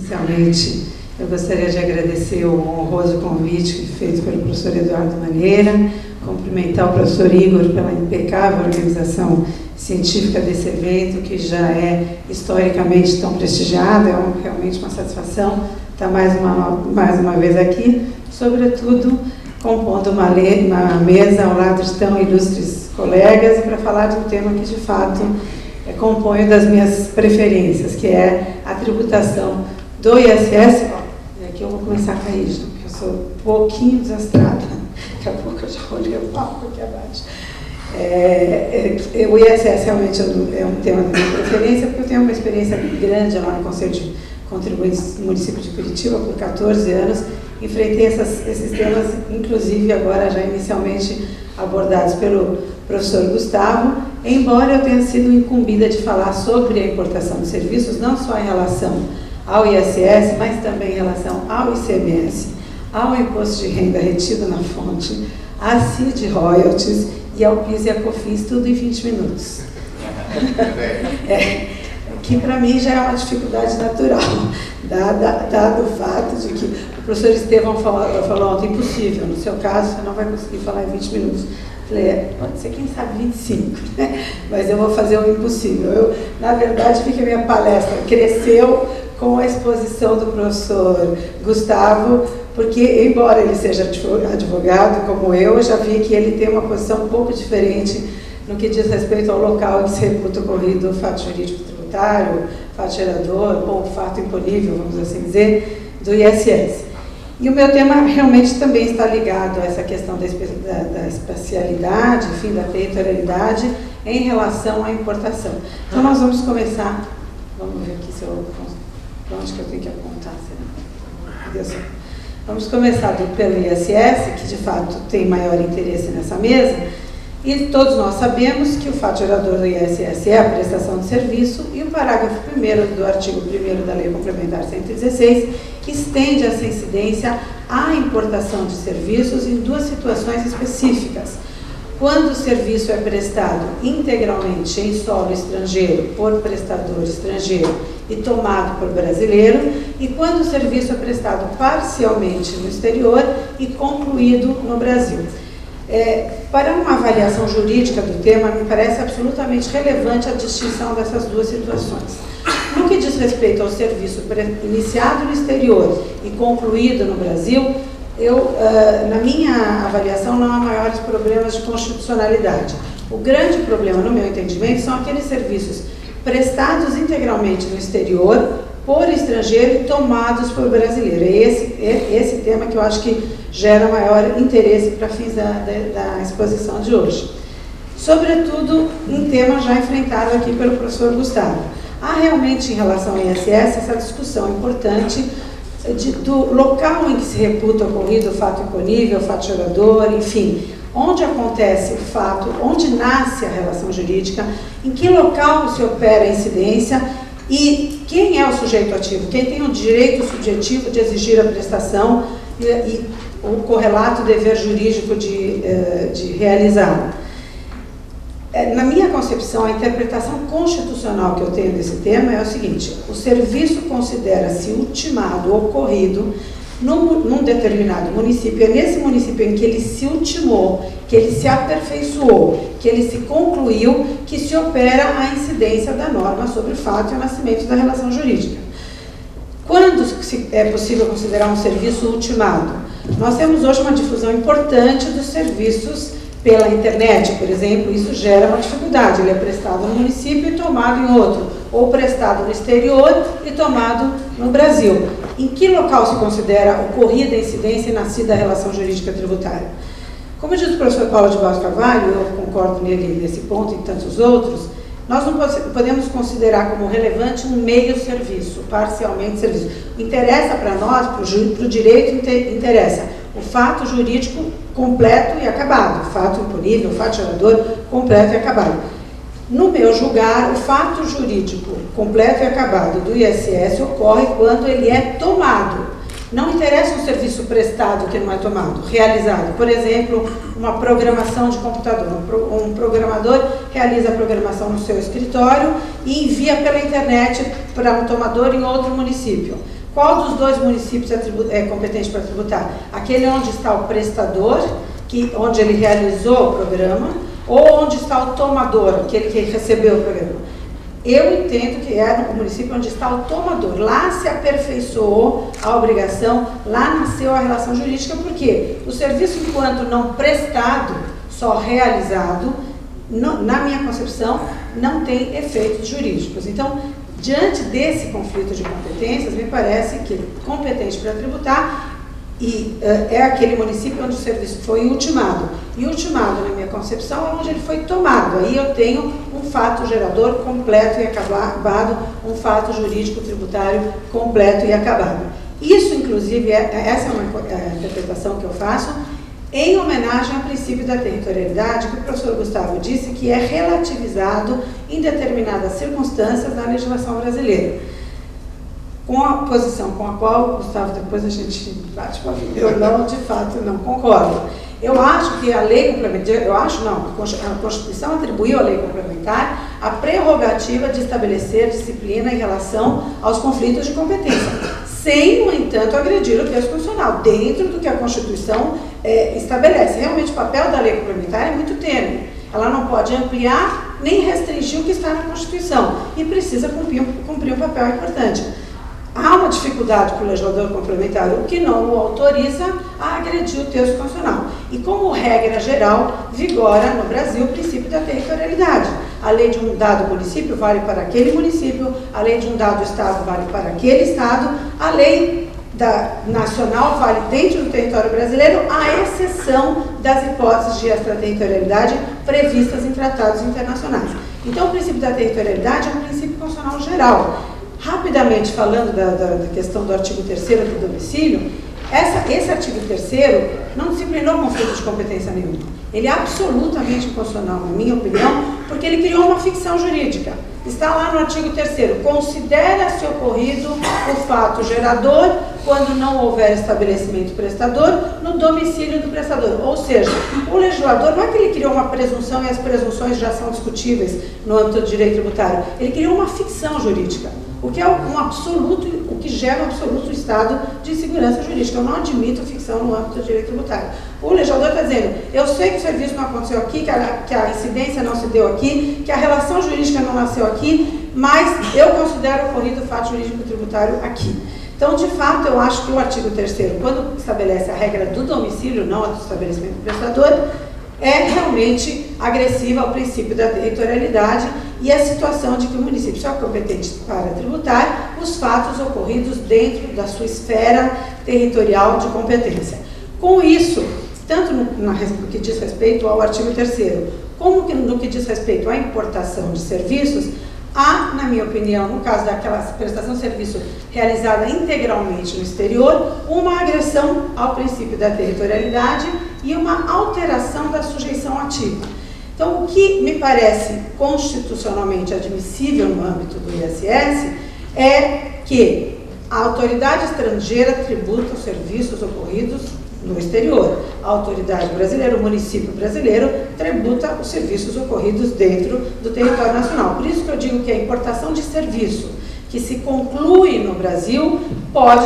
Inicialmente, eu gostaria de agradecer o honroso convite feito pelo professor Eduardo Maneira, cumprimentar o professor Igor pela impecável organização científica desse evento, que já é historicamente tão prestigiado. É realmente uma satisfação estar mais uma vez aqui, sobretudo compondo uma mesa ao lado de tão ilustres colegas, e para falar de um tema que, de fato, compõe das minhas preferências, que é a tributação do ISS. E aqui eu vou começar a cair, porque eu sou um pouquinho desastrada. Daqui a pouco eu já olhei o palco aqui abaixo. O ISS realmente é um tema da minha preferência, porque eu tenho uma experiência grande lá no Conselho de Contribuintes do município de Curitiba, por 14 anos. Enfrentei esses temas, inclusive agora já inicialmente abordados pelo professor Gustavo, embora eu tenha sido incumbida de falar sobre a importação de serviços, não só em relação ao ISS, mas também em relação ao ICMS, ao Imposto de Renda Retido na Fonte, a CID Royalties e ao PIS e a COFINS, tudo em 20 minutos. Que para mim já é uma dificuldade natural, dado o fato de que o professor Estevão falou ontem, impossível, no seu caso você não vai conseguir falar em 20 minutos. Falei, pode ser quem sabe 25, né? Mas eu vou fazer o impossível. Na verdade, vi que a minha palestra cresceu com a exposição do professor Gustavo, porque, embora ele seja advogado como eu já vi que ele tem uma posição um pouco diferente no que diz respeito ao local em que se reputa ocorrido o fato jurídico tributário, fato gerador ou fato imponível, vamos assim dizer, do ISS. E o meu tema realmente também está ligado a essa questão da espacialidade, enfim, da territorialidade em relação à importação. Então nós vamos começar, vamos ver aqui para onde que eu tenho que apontar, será? Vamos começar pelo ISS, que de fato tem maior interesse nessa mesa. E todos nós sabemos que o fato gerador do ISS é a prestação de serviço, e o parágrafo 1º do artigo 1º da Lei Complementar 116 estende essa incidência à importação de serviços em duas situações específicas. Quando o serviço é prestado integralmente em solo estrangeiro por prestador estrangeiro e tomado por brasileiro, e quando o serviço é prestado parcialmente no exterior e concluído no Brasil. Para uma avaliação jurídica do tema, me parece absolutamente relevante a distinção dessas duas situações. No que diz respeito ao serviço iniciado no exterior e concluído no Brasil, na minha avaliação, não há maiores problemas de constitucionalidade. O grande problema, no meu entendimento, são aqueles serviços prestados integralmente no exterior por estrangeiro e tomados por brasileiro. É esse tema que eu acho que gera maior interesse para fins da exposição de hoje. Sobretudo em tema já enfrentado aqui pelo professor Gustavo. Há realmente, em relação ao ISS, essa discussão importante do local em que se reputa ocorrido o fato imponível, o fato gerador, enfim, onde acontece o fato, onde nasce a relação jurídica, em que local se opera a incidência e quem é o sujeito ativo, quem tem o direito subjetivo de exigir a prestação e o correlato dever jurídico de realizá-la. Na minha concepção, a interpretação constitucional que eu tenho desse tema é o seguinte: o serviço considera-se ultimado, ocorrido, num determinado município. É nesse município em que ele se ultimou, que ele se aperfeiçoou, que ele se concluiu, que se opera a incidência da norma sobre o fato e o nascimento da relação jurídica. Quando é possível considerar um serviço ultimado? Nós temos hoje uma difusão importante dos serviços pela internet, por exemplo. Isso gera uma dificuldade. Ele é prestado no município e tomado em outro, ou prestado no exterior e tomado no Brasil. Em que local se considera ocorrida a incidência e nascida a relação jurídica tributária? Como diz o professor Paulo de Barros Carvalho, eu concordo nesse ponto e em tantos outros, nós não podemos considerar como relevante um meio serviço, parcialmente serviço. Interessa para nós, para o direito, interessa o fato jurídico completo e acabado, o fato imponível, o fato gerador completo e acabado. No meu julgar, o fato jurídico completo e acabado do ISS ocorre quando ele é tomado. Não interessa um serviço prestado que não é tomado, realizado. Por exemplo, uma programação de computador. Um programador realiza a programação no seu escritório e envia pela internet para um tomador em outro município. Qual dos dois municípios é competente para tributar? Aquele onde está o prestador, onde ele realizou o programa, ou onde está o tomador, aquele que recebeu o programa? Eu entendo que é no município onde está o tomador. Lá se aperfeiçoou a obrigação, lá nasceu a relação jurídica, porque o serviço, enquanto não prestado, só realizado, na minha concepção, não tem efeitos jurídicos. Então, diante desse conflito de competências, me parece que competente para tributar é aquele município onde o serviço foi ultimado. E ultimado, na minha concepção, é onde ele foi tomado. Aí eu tenho um fato gerador completo e acabado, um fato jurídico tributário completo e acabado. Isso, inclusive, essa é uma interpretação que eu faço, em homenagem ao princípio da territorialidade, que o professor Gustavo disse que é relativizado em determinadas circunstâncias na legislação brasileira. Com a posição com a qual, Gustavo, depois a gente bate com a vida, eu não, de fato, não concordo. Eu acho que a lei complementar, a Constituição atribuiu à lei complementar a prerrogativa de estabelecer disciplina em relação aos conflitos de competência, sem, no entanto, agredir o texto constitucional, dentro do que a Constituição estabelece. Realmente, o papel da lei complementar é muito tênue. Ela não pode ampliar nem restringir o que está na Constituição e precisa cumprir um papel importante. Há uma dificuldade para o legislador complementar, o que não o autoriza a agredir o texto constitucional. E como regra geral, vigora no Brasil o princípio da territorialidade. A lei de um dado município vale para aquele município, a lei de um dado estado vale para aquele estado, a lei nacional vale dentro do território brasileiro, à exceção das hipóteses de extraterritorialidade previstas em tratados internacionais. Então, o princípio da territorialidade é um princípio constitucional geral. Rapidamente falando da questão do artigo 3º do domicílio, esse artigo 3º não disciplinou conflito de competência nenhuma. Ele é absolutamente inconstitucional, na minha opinião, porque ele criou uma ficção jurídica. Está lá no artigo 3º, considera-se ocorrido o fato gerador quando não houver estabelecimento prestador no domicílio do prestador. Ou seja, o legislador não é que ele criou uma presunção e as presunções já são discutíveis no âmbito do direito tributário, ele criou uma ficção jurídica, o que é o que gera um absoluto estado de insegurança jurídica. Eu não admito ficção no âmbito do direito tributário. O legislador está dizendo, eu sei que o serviço não aconteceu aqui, que a incidência não se deu aqui, que a relação jurídica não nasceu aqui, mas eu considero ocorrido o fato jurídico tributário aqui. Então, de fato, eu acho que o artigo 3º, quando estabelece a regra do domicílio, não a do estabelecimento do prestador, é realmente agressiva ao princípio da territorialidade e a situação de que o município só é competente para tributar os fatos ocorridos dentro da sua esfera territorial de competência. Com isso, tanto no que diz respeito ao artigo 3º, como no que diz respeito à importação de serviços, há, na minha opinião, no caso daquela prestação de serviço realizada integralmente no exterior, uma agressão ao princípio da territorialidade e uma alteração da sujeição ativa. Então, o que me parece constitucionalmente admissível no âmbito do ISS é que a autoridade estrangeira tributa os serviços ocorridos no exterior. A autoridade brasileira, o município brasileiro, tributa os serviços ocorridos dentro do território nacional. Por isso que eu digo que a importação de serviço que se conclui no Brasil pode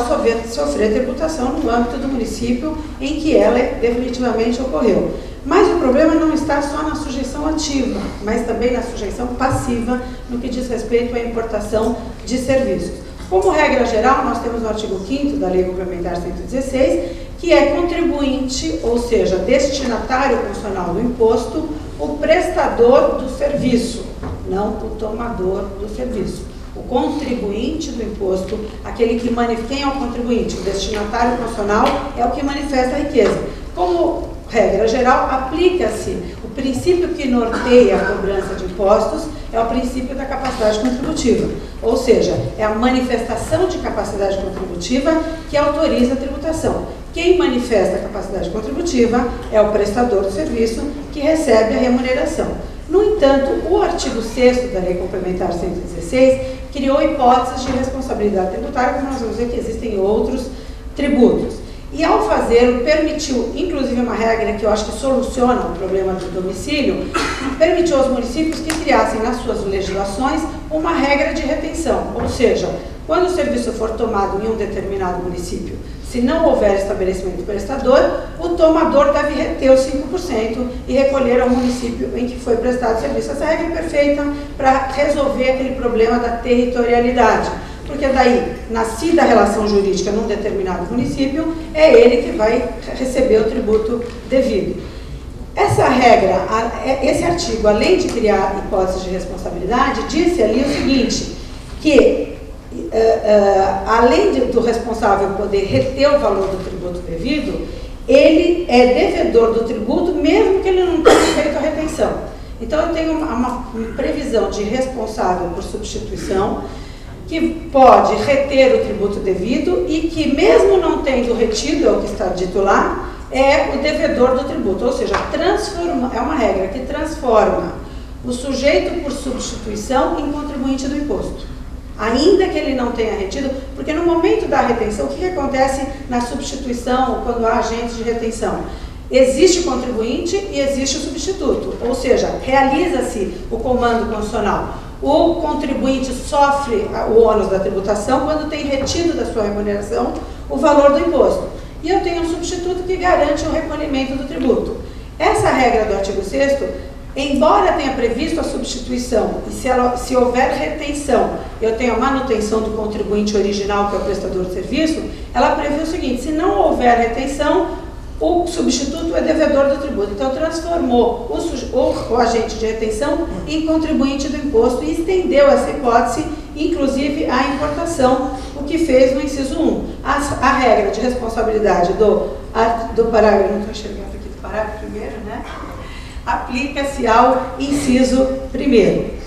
sofrer tributação no âmbito do município em que ela definitivamente ocorreu. Mas o problema não está só na sujeição ativa, mas também na sujeição passiva no que diz respeito à importação de serviços. Como regra geral, nós temos no artigo 5º da Lei Complementar 116, que é contribuinte, ou seja, destinatário constitucional do imposto, o prestador do serviço, não o tomador do serviço. O contribuinte do imposto, aquele que quem é o contribuinte? O destinatário constitucional é o que manifesta a riqueza. Como regra geral, aplica-se o princípio que norteia a cobrança de impostos, é o princípio da capacidade contributiva. Ou seja, é a manifestação de capacidade contributiva que autoriza a tributação. Quem manifesta a capacidade contributiva é o prestador do serviço que recebe a remuneração. No entanto, o artigo 6º da Lei Complementar 116 criou hipóteses de responsabilidade tributária, como nós vamos ver que existem outros tributos. E ao fazê-lo, permitiu, inclusive uma regra que eu acho que soluciona o problema do domicílio, permitiu aos municípios que criassem nas suas legislações uma regra de retenção, ou seja, Quando o serviço for tomado em um determinado município, se não houver estabelecimento prestador, o tomador deve reter os 5% e recolher ao município em que foi prestado o serviço. Essa regra é perfeita para resolver aquele problema da territorialidade, porque daí, nascida a relação jurídica num determinado município, é ele que vai receber o tributo devido. Essa regra, esse artigo, além de criar hipóteses de responsabilidade, disse ali o seguinte, que além do responsável poder reter o valor do tributo devido, ele é devedor do tributo mesmo que ele não tenha feito a retenção. Então eu tenho uma previsão de responsável por substituição que pode reter o tributo devido e que mesmo não tendo retido, é o que está dito lá, é o devedor do tributo, ou seja, é uma regra que transforma o sujeito por substituição em contribuinte do imposto. Ainda que ele não tenha retido, porque no momento da retenção, o que acontece na substituição, quando há agentes de retenção? Existe o contribuinte e existe o substituto, ou seja, realiza-se o comando constitucional. O contribuinte sofre o ônus da tributação quando tem retido da sua remuneração o valor do imposto. E eu tenho um substituto que garante o recolhimento do tributo. Essa regra do artigo 6º, embora tenha previsto a substituição, e se houver retenção, eu tenho a manutenção do contribuinte original, que é o prestador de serviço, ela prevê o seguinte, se não houver retenção, o substituto é devedor do tributo. Então, transformou o agente de retenção em contribuinte do imposto e estendeu essa hipótese, inclusive, à importação, o que fez no inciso 1. A regra de responsabilidade do parágrafo, não estou enxergando aqui, do parágrafo primeiro, né? Aplica-se ao inciso 1º.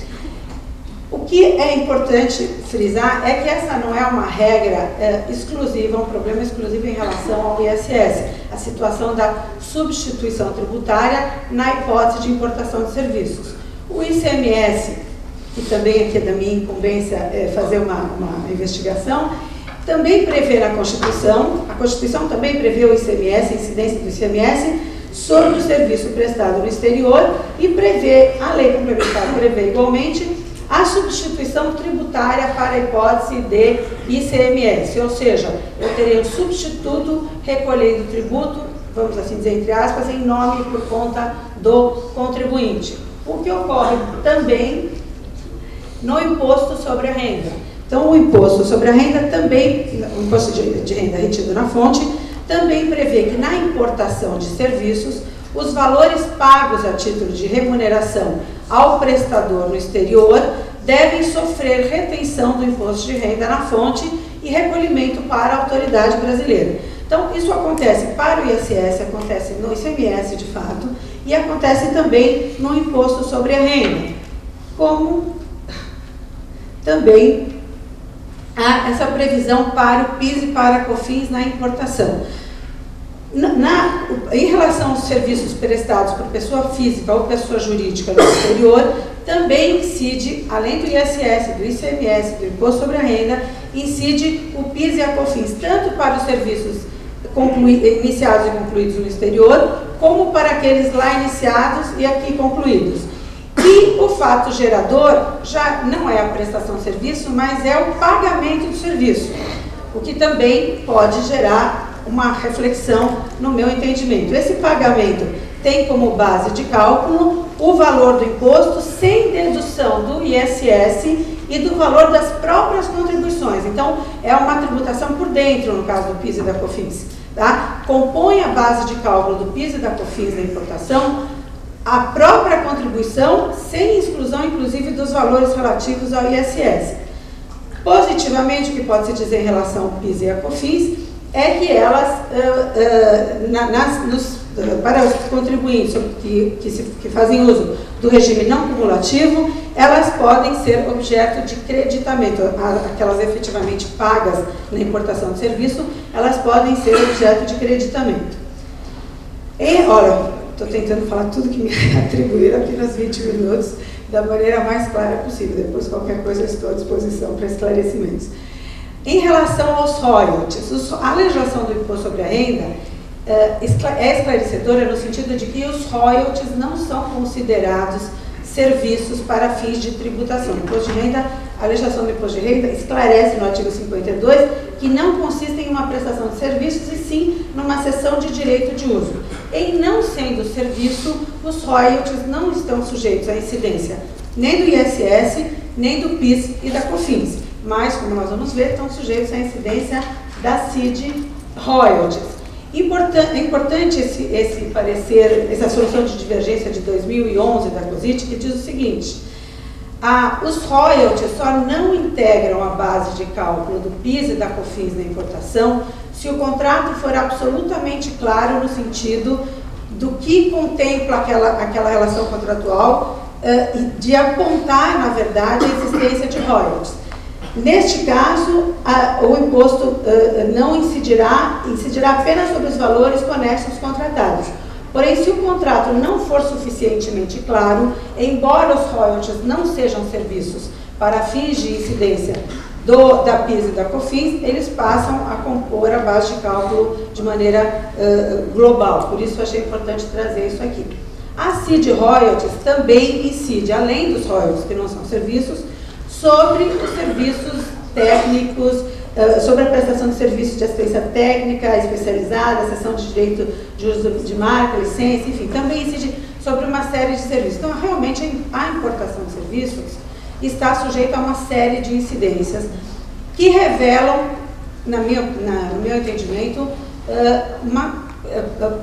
O que é importante frisar é que essa não é uma regra exclusiva, um problema exclusivo em relação ao ISS, a situação da substituição tributária na hipótese de importação de serviços. O ICMS, que também aqui é da minha incumbência fazer uma investigação, também prevê na Constituição, a Constituição também prevê o ICMS, a incidência do ICMS, sobre o serviço prestado no exterior e prevê, a lei complementar prevê igualmente, a substituição tributária para a hipótese de ICMS, ou seja, eu terei um substituto recolhendo tributo, vamos assim dizer, entre aspas, em nome e por conta do contribuinte. O que ocorre também no imposto sobre a renda. Então, o imposto sobre a renda também, o imposto de renda retido na fonte, também prevê que na importação de serviços, os valores pagos a título de remuneração ao prestador no exterior devem sofrer retenção do imposto de renda na fonte e recolhimento para a autoridade brasileira. Então, isso acontece para o ISS, acontece no ICMS de fato, e acontece também no imposto sobre a renda, como também há essa previsão para o PIS e para a COFINS na importação. Em relação aos serviços prestados por pessoa física ou pessoa jurídica no exterior, também incide, além do ISS, do ICMS, do Imposto sobre a Renda, incide o PIS e a COFINS, tanto para os serviços iniciados e concluídos no exterior, como para aqueles lá iniciados e aqui concluídos. E o fato gerador já não é a prestação de serviço, mas é o pagamento do serviço, o que também pode gerar uma reflexão no meu entendimento. Esse pagamento tem como base de cálculo o valor do imposto sem dedução do ISS e do valor das próprias contribuições. Então, é uma tributação por dentro, no caso do PIS e da COFINS. Tá? Compõe a base de cálculo do PIS e da COFINS na importação a própria contribuição, sem exclusão, inclusive, dos valores relativos ao ISS. Positivamente, o que pode se dizer em relação ao PIS e a COFINS é que elas, para os contribuintes que fazem uso do regime não cumulativo, elas podem ser objeto de creditamento, aquelas efetivamente pagas na importação de serviço, elas podem ser objeto de creditamento. Olha, estou tentando falar tudo que me atribuíram aqui nos 20 minutos, da maneira mais clara possível. Depois, qualquer coisa, eu estou à disposição para esclarecimentos. Em relação aos royalties, a legislação do imposto sobre a renda é esclarecedora no sentido de que os royalties não são considerados serviços para fins de tributação. O imposto de renda, a legislação do imposto de renda esclarece no artigo 52 que não consiste em uma prestação de serviços e sim numa cessão de direito de uso. Em não sendo serviço, os royalties não estão sujeitos à incidência nem do ISS, nem do PIS e da COFINS, mas, como nós vamos ver, estão sujeitos à incidência da CID royalties. É importante esse parecer, essa solução de divergência de 2011 da COSIT, que diz o seguinte: os royalties só não integram a base de cálculo do PIS e da COFINS na importação se o contrato for absolutamente claro no sentido do que contempla aquela relação contratual, de apontar, na verdade, a existência de royalties. Neste caso, o imposto não incidirá apenas sobre os valores conexos contratados. Porém, se o contrato não for suficientemente claro, embora os royalties não sejam serviços para fins de incidência da PIS e da COFINS, eles passam a compor a base de cálculo de maneira global. Por isso, eu achei importante trazer isso aqui. A CID royalties também incide, além dos royalties que não são serviços, sobre os serviços técnicos, sobre a prestação de serviços de assistência técnica especializada, cessão de direito de uso de marca, licença, enfim, também incide sobre uma série de serviços. Então, realmente, a importação de serviços está sujeita a uma série de incidências que revelam, no meu entendimento, uma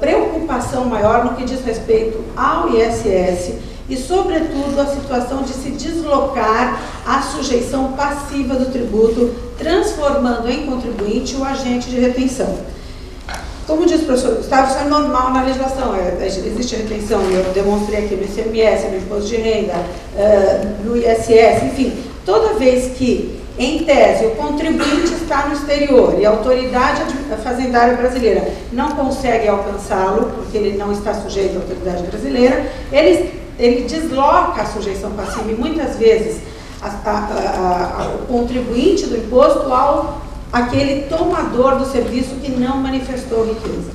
preocupação maior no que diz respeito ao ISS e, sobretudo, a situação de se deslocar a sujeição passiva do tributo, transformando em contribuinte o agente de retenção. Como diz o professor Gustavo, isso é normal na legislação, existe retenção, eu demonstrei aqui no ICMS, no imposto de renda, no ISS, enfim, toda vez que, em tese, o contribuinte está no exterior e a autoridade fazendária brasileira não consegue alcançá-lo, porque ele não está sujeito à autoridade brasileira, ele desloca a sujeição passiva e muitas vezes o contribuinte do imposto aquele tomador do serviço que não manifestou riqueza.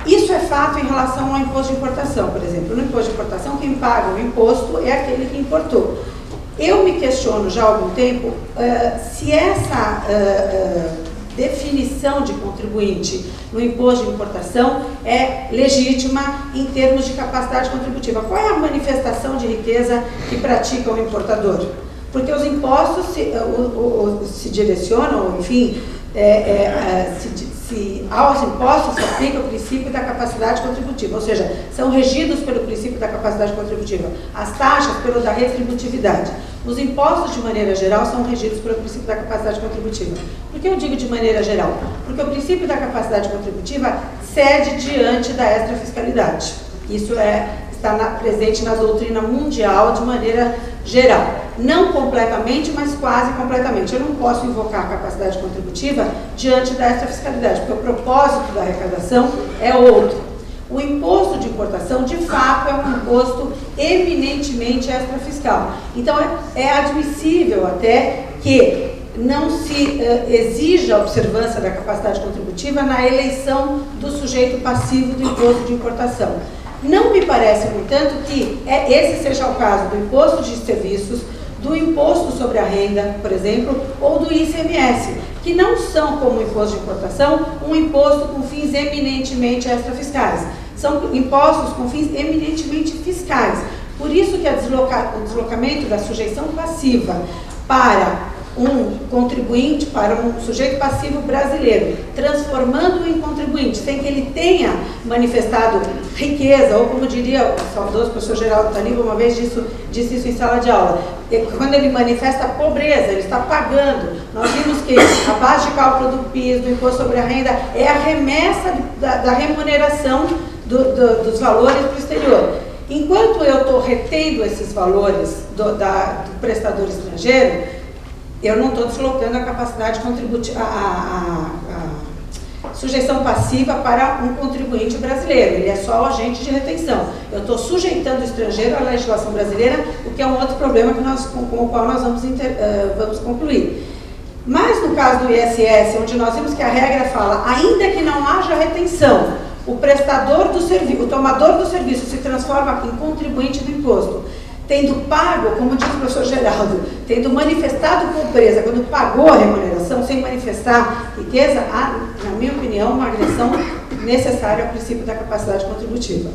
Isso é fato em relação ao imposto de importação, por exemplo. No imposto de importação, quem paga o imposto é aquele que importou. Eu me questiono já há algum tempo se essa definição de contribuinte no imposto de importação é legítima em termos de capacidade contributiva. Qual é a manifestação de riqueza que pratica o importador? Porque os impostos se direcionam, enfim, aos impostos se aplica o princípio da capacidade contributiva, ou seja, são regidos pelo princípio da capacidade contributiva, as taxas pelo da retributividade. Os impostos, de maneira geral, são regidos pelo princípio da capacidade contributiva. Por que eu digo de maneira geral? Porque o princípio da capacidade contributiva cede diante da extrafiscalidade. Isso está presente na doutrina mundial de maneira geral. Não completamente, mas quase completamente. Eu não posso invocar a capacidade contributiva diante da extrafiscalidade, porque o propósito da arrecadação é outro. O imposto de importação, de fato, é um imposto eminentemente extrafiscal. Então, é admissível até que não se exija a observância da capacidade contributiva na eleição do sujeito passivo do imposto de importação. Não me parece, no entanto, que esse seja o caso do imposto de serviços, do imposto sobre a renda, por exemplo, ou do ICMS, que não são, como o imposto de importação, um imposto com fins eminentemente extrafiscais. São impostos com fins eminentemente fiscais. Por isso que o deslocamento da sujeição passiva para um contribuinte, para um sujeito passivo brasileiro, transformando-o em contribuinte, sem que ele tenha manifestado riqueza, ou como diria o saudoso professor Geraldo Taliba, uma vez disse isso em sala de aula, quando ele manifesta pobreza, ele está pagando. Nós vimos que a base de cálculo do PIS, do imposto sobre a renda, é a remessa da remuneração dos valores para o exterior. Enquanto eu estou retendo esses valores do prestador estrangeiro, eu não estou deslocando a capacidade contributiva, a sujeição passiva para um contribuinte brasileiro. Ele é só o agente de retenção. Eu estou sujeitando o estrangeiro à legislação brasileira, o que é um outro problema com o qual nós vamos concluir. Mas no caso do ISS, onde nós vimos que a regra fala, ainda que não haja retenção, o prestador do serviço, o tomador do serviço se transforma em contribuinte do imposto. tendo pago, como diz o professor Geraldo, tendo manifestado pobreza, quando pagou a remuneração, sem manifestar riqueza, há, na minha opinião, uma agressão necessária ao princípio da capacidade contributiva.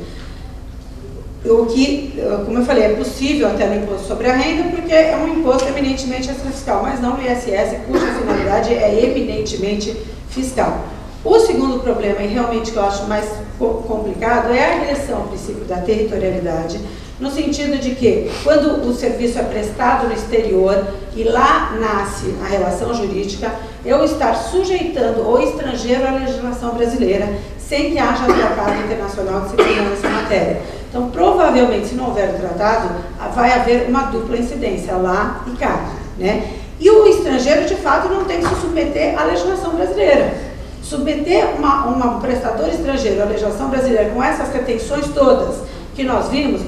O que, como eu falei, é possível até no imposto sobre a renda, porque é um imposto eminentemente extrafiscal, mas não no ISS, cuja finalidade é eminentemente fiscal. O segundo problema, e realmente que eu acho mais complicado, é a agressão ao princípio da territorialidade, no sentido de que, quando o serviço é prestado no exterior e lá nasce a relação jurídica, eu estar sujeitando o estrangeiro à legislação brasileira, sem que haja tratado internacional disciplinando essa matéria. Então, provavelmente, se não houver tratado, vai haver uma dupla incidência, lá e cá, né? E o estrangeiro, de fato, não tem que se submeter à legislação brasileira. Submeter um prestador estrangeiro à legislação brasileira com essas pretensões todas que nós vimos,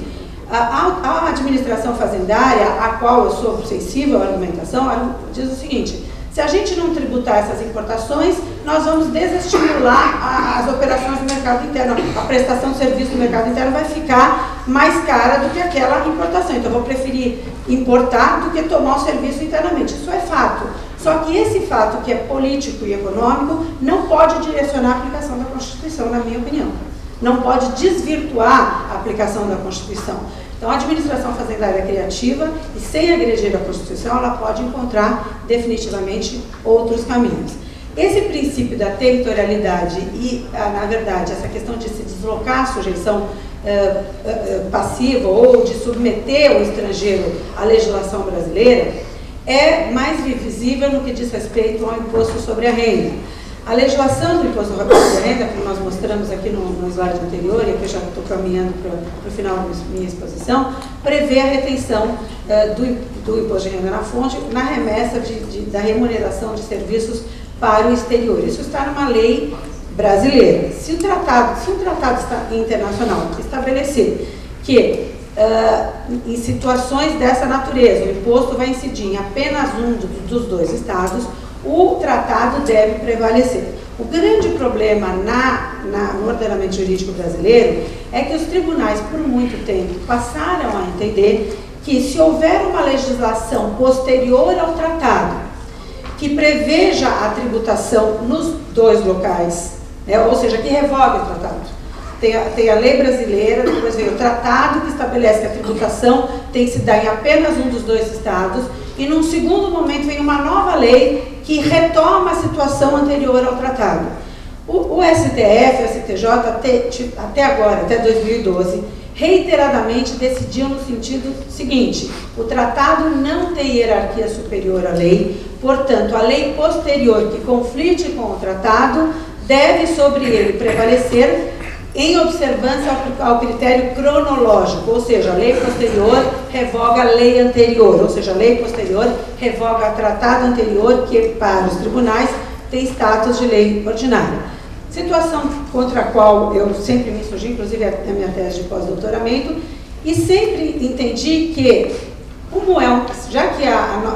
a administração fazendária, a qual eu sou sensível à argumentação, ela diz o seguinte: se a gente não tributar essas importações, nós vamos desestimular as operações do mercado interno. A prestação de serviço do mercado interno vai ficar mais cara do que aquela importação. Então, eu vou preferir importar do que tomar o serviço internamente. Isso é fato. Só que esse fato, que é político e econômico, não pode direcionar a aplicação da Constituição, na minha opinião. Não pode desvirtuar a aplicação da Constituição. Então, a administração fazendária é criativa e, sem agredir a Constituição, ela pode encontrar definitivamente outros caminhos. Esse princípio da territorialidade e, na verdade, essa questão de se deslocar à sujeição passiva ou de submeter o estrangeiro à legislação brasileira é mais visível no que diz respeito ao imposto sobre a renda. A legislação do imposto sobre a renda, que nós mostramos aqui no slide anterior, e que eu já estou caminhando para o final da minha exposição, prevê a retenção do imposto de renda na fonte na remessa da remuneração de serviços para o exterior. Isso está numa lei brasileira. Se um tratado internacional estabelecer que em situações dessa natureza o imposto vai incidir em apenas um dos dois estados, o tratado deve prevalecer. O grande problema no ordenamento jurídico brasileiro é que os tribunais, por muito tempo, passaram a entender que, se houver uma legislação posterior ao tratado, que preveja a tributação nos dois locais, né, ou seja, que revogue o tratado. Tem a lei brasileira, depois vem o tratado que estabelece que a tributação tem que se dar em apenas um dos dois estados, e num segundo momento vem uma nova lei que retoma a situação anterior ao tratado. O STF, o STJ, até agora, até 2012, reiteradamente decidiam no sentido seguinte: o tratado não tem hierarquia superior à lei, portanto, a lei posterior que conflite com o tratado deve sobre ele prevalecer em observância ao critério cronológico, ou seja, a lei posterior revoga a lei anterior, ou seja, a lei posterior revoga o tratado anterior, que para os tribunais tem status de lei ordinária. Situação contra a qual eu sempre me insurgi, inclusive na minha tese de pós-doutoramento, e sempre entendi que, já que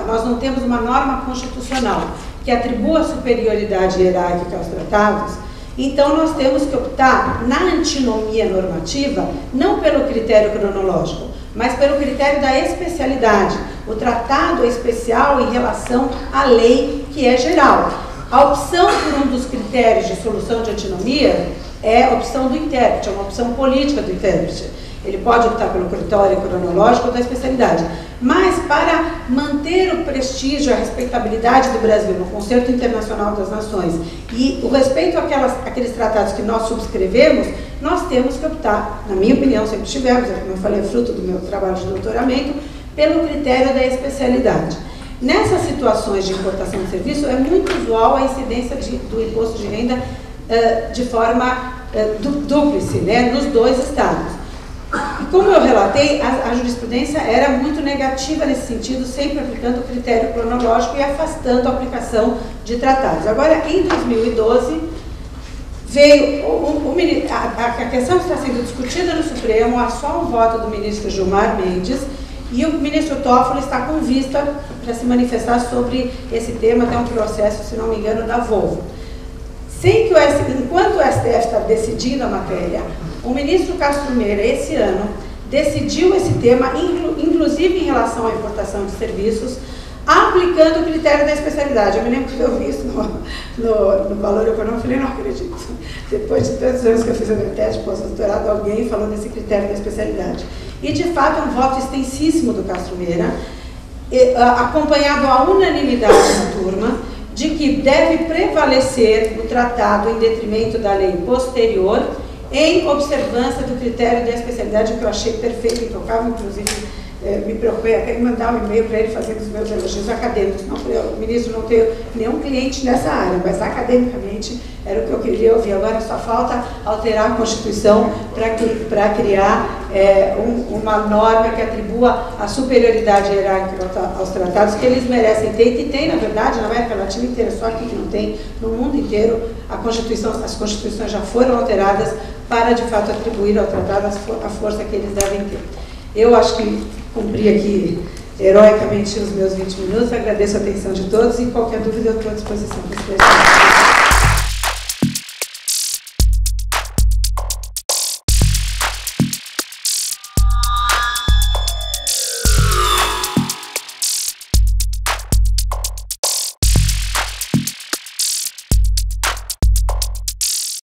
nós não temos uma norma constitucional que atribua superioridade hierárquica aos tratados, então nós temos que optar na antinomia normativa, não pelo critério cronológico, mas pelo critério da especialidade. O tratado é especial em relação à lei, que é geral. A opção por um dos critérios de solução de antinomia é a opção do intérprete, é uma opção política do intérprete. Ele pode optar pelo critério cronológico ou da especialidade. Mas, para manter o prestígio e a respeitabilidade do Brasil no Concerto Internacional das Nações e o respeito àqueles tratados que nós subscrevemos, nós temos que optar, na minha opinião, sempre tivemos, como eu falei, fruto do meu trabalho de doutoramento, pelo critério da especialidade. Nessas situações de importação de serviço, é muito usual a incidência do imposto de renda de forma dúplice, né, nos dois estados. E como eu relatei, a jurisprudência era muito negativa nesse sentido, sempre aplicando o critério cronológico e afastando a aplicação de tratados. Agora, em 2012, veio a questão está sendo discutida no Supremo, há só um voto do ministro Gilmar Mendes, e o ministro Toffoli está com vista para se manifestar sobre esse tema, até um processo, se não me engano, da Volvo. Enquanto o STF está decidindo a matéria, o ministro Castro Meira, esse ano, decidiu esse tema, inclusive em relação à importação de serviços, aplicando o critério da especialidade. Eu me lembro que eu vi isso no Valor Econômico, eu falei, não acredito. Depois de tantos anos que eu fiz a minha tese de pós-doutorado, alguém falou desse critério da especialidade. E, de fato, é um voto extensíssimo do Castro Meira, acompanhado à unanimidade da turma, de que deve prevalecer o tratado em detrimento da lei posterior, em observância do critério da especialidade, que eu achei perfeito, intocável, inclusive me preocupei até em mandar um e-mail para ele fazendo os meus elogios acadêmicos. Não, o ministro não tem nenhum cliente nessa área, mas academicamente era o que eu queria ouvir. Agora só falta alterar a Constituição para criar uma norma que atribua a superioridade hierárquica aos tratados que eles merecem ter, e que tem, na verdade, na América Latina inteira, só aqui que não tem, no mundo inteiro, as constituições já foram alteradas para, de fato, atribuir ao tratado a força que eles devem ter. Eu acho que cumpri aqui heroicamente os meus 20 minutos, agradeço a atenção de todos e qualquer dúvida eu estou à disposição.